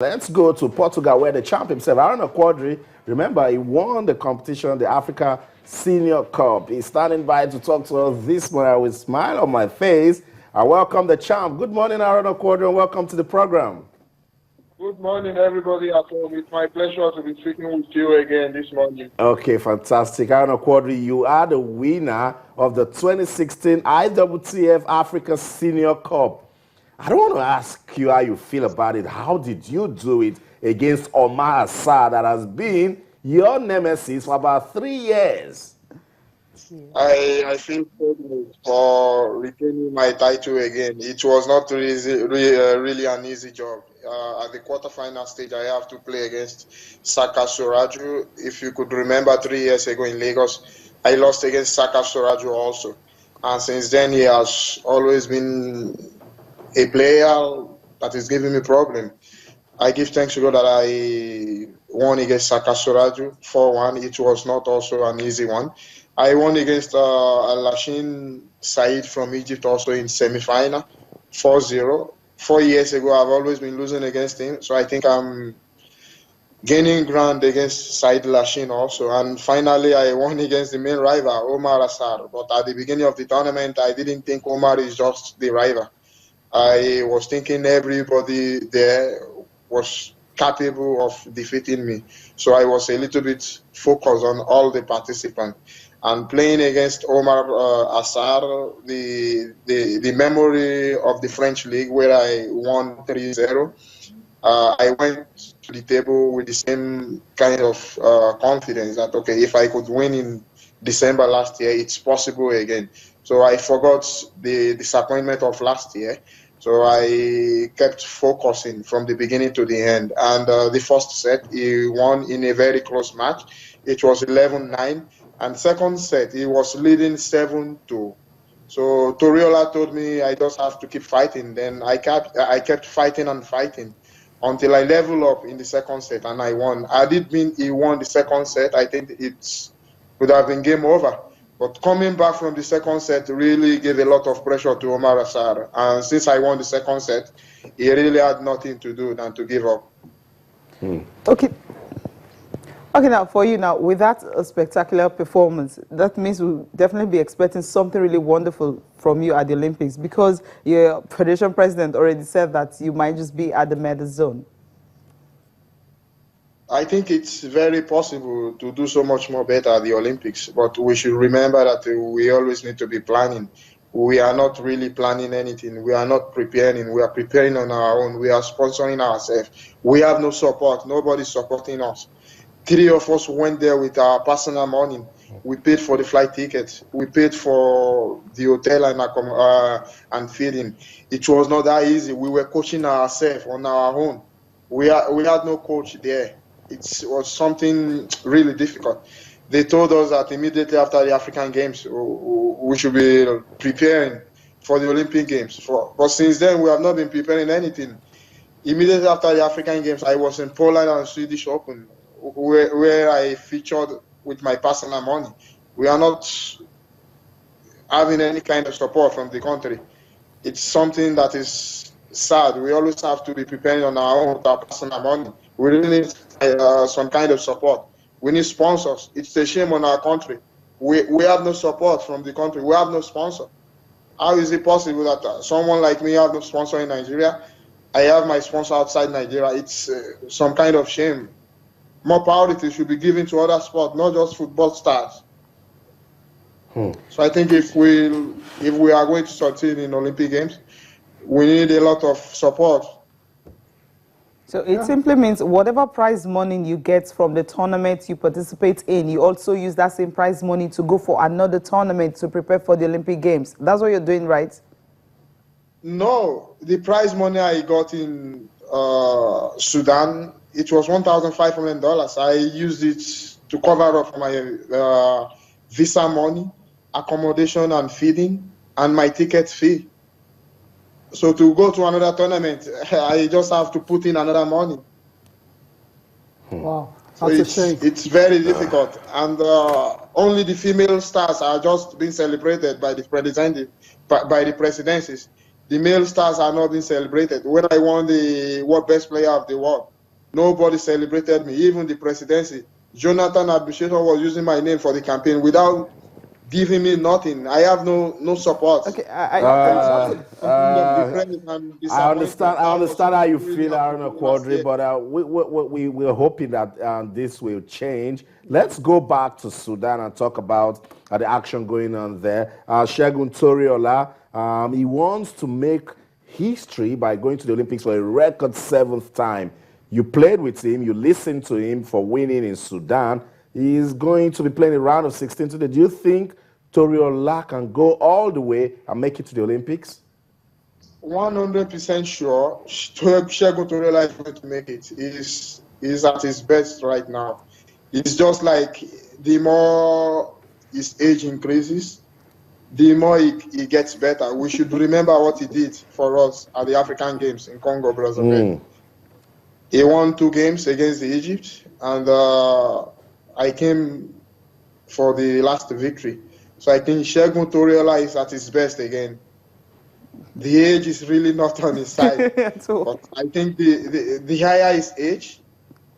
Let's go to Portugal, where the champ himself, Aruna Quadri, remember, he won the competition, the Africa Senior Cup. He's standing by to talk to us this morning with a smile on my face. I welcome the champ. Good morning, Aruna Quadri, and welcome to the program. Good morning, everybody at home. It's my pleasure to be speaking with you again this morning. Okay, fantastic. Aruna Quadri, you are the winner of the 2016 ITTF Africa Senior Cup. I don't want to ask you how you feel about it. How did you do it against Omar Assad, that has been your nemesis for about 3 years? I feel privileged for retaining my title again. It was not really an easy job. At the quarterfinal stage, I have to play against Saka Suraju. If you could remember 3 years ago in Lagos, I lost against Saka Suraju also. And since then, he has always been a player that is giving me problem. I give thanks to God that I won against Saka Suraju 4-1. It was not also an easy one. I won against Lashin Said from Egypt also in semi-final 4-0. 4 years ago, I've always been losing against him. So I think I'm gaining ground against Said Lashin also. And finally, I won against the main rival, Omar Assar. But at the beginning of the tournament, I didn't think Omar is just the rival. I was thinking everybody there was capable of defeating me. So I was a little bit focused on all the participants. And playing against Omar Assar, the memory of the French League where I won 3-0, I went to the table with the same kind of confidence that, okay, if I could win in December last year, it's possible again. So I forgot the disappointment of last year. So I kept focusing from the beginning to the end. And the first set, he won in a very close match. It was 11-9. And second set, he was leading 7-2. So Toriola told me I just have to keep fighting. Then I kept fighting and fighting until I leveled up in the second set and I won. I did mean he won the second set. I think it would have been game over. But coming back from the second set really gave a lot of pressure to Omar Assar. And since I won the second set, he really had nothing to do than to give up. Okay. Okay, now for you now, with that spectacular performance, that means we'll definitely be expecting something really wonderful from you at the Olympics, because your Federation President already said that you might just be at the medal zone. I think it's very possible to do so much more better at the Olympics, but we should remember that we always need to be planning. We are not really planning anything. We are not preparing. We are preparing on our own. We are sponsoring ourselves. We have no support. Nobody's supporting us. 3 of us went there with our personal money. We paid for the flight tickets. We paid for the hotel and feeding. It was not that easy. We were coaching ourselves on our own. We had no coach there. It was something really difficult. They told us that immediately after the African Games, we should be preparing for the Olympic Games. But since then, we have not been preparing anything. Immediately after the African Games, I was in Poland and Swedish Open, where I featured with my personal money. We are not having any kind of support from the country. It's something that is sad. We always have to be preparing on our own with our personal money. We really need some kind of support. We need sponsors. It's a shame on our country. We have no support from the country. We have no sponsor. How is it possible that someone like me have no sponsor in Nigeria? I have my sponsor outside Nigeria. It's some kind of shame. More priority should be given to other sports, not just football stars. So I think if we are going to succeed in Olympic Games, we need a lot of support. So it simply means whatever prize money you get from the tournament you participate in, you also use that same prize money to go for another tournament to prepare for the Olympic Games. That's what you're doing, right? No, the prize money I got in Sudan, it was $1,500. I used it to cover up my visa money, accommodation and feeding, and my ticket fee. So to go to another tournament, I just have to put in another money. Wow, so it's very difficult. And only the female stars are just being celebrated by the presidencies. the male stars are not being celebrated. When I won the World Best Player of the World, nobody celebrated me, even the presidency. Jonathan Administration was using my name for the campaign without giving me nothing. I have no support. Okay, I understand. I That was understand how you really feel, Aruna happening last Quadri, year. but we're hoping that this will change. Let's go back to Sudan and talk about the action going on there. Segun Toriola, he wants to make history by going to the Olympics for a record 7th time. You played with him. You listened to him for winning in Sudan. He's going to be playing a round of 16 today. Do you think Toriola can go all the way and make it to the Olympics? 100% sure Segun Toriola is going to make it. He's at his best right now. It's just like the more his age increases, the more he gets better. We should remember what he did for us at the African Games in Congo, Brazzaville. He won 2 games against Egypt, and I came for the last victory. So I think Segun Toriola is at his best again. The age is really not on his side. But I think the higher his age,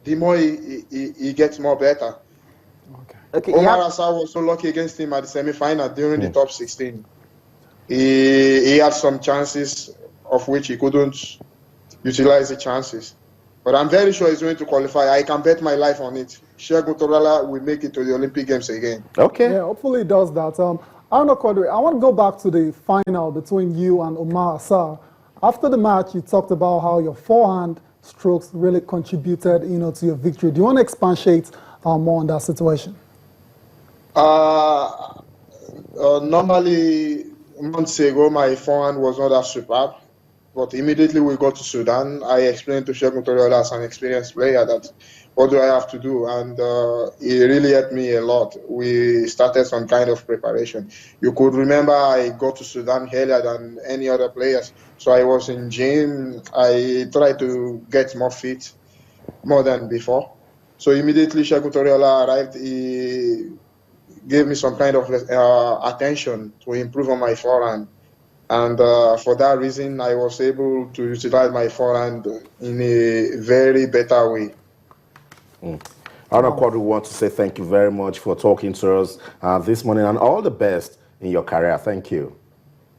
the more he gets more better. Okay, Omar Asa was so lucky against him at the semi-final during the top 16. He had some chances of which he couldn't utilize the chances. But I'm very sure he's going to qualify. I can bet my life on it. Segun Toriola will make it to the Olympic Games again. Okay. Yeah, hopefully he does that. Aruna Quadri, I want to go back to the final between you and Omar Asa. After the match, you talked about how your forehand strokes really contributed, to your victory. Do you want to expatiate more on that situation? Normally, months ago, my forehand was not that superb. But immediately we got to Sudan, I explained to Segun Toriola as an experienced player that what do I have to do? And he really helped me a lot. We started some kind of preparation. You could remember I got to Sudan earlier than any other players. So I was in gym. I tried to get more fit, more than before. So immediately Segun Toriola arrived. He gave me some kind of attention to improve on my forehand. And for that reason, I was able to utilize my forehand in a very better way. Aruna Quadri, we want to say thank you very much for talking to us this morning, and all the best in your career. Thank you.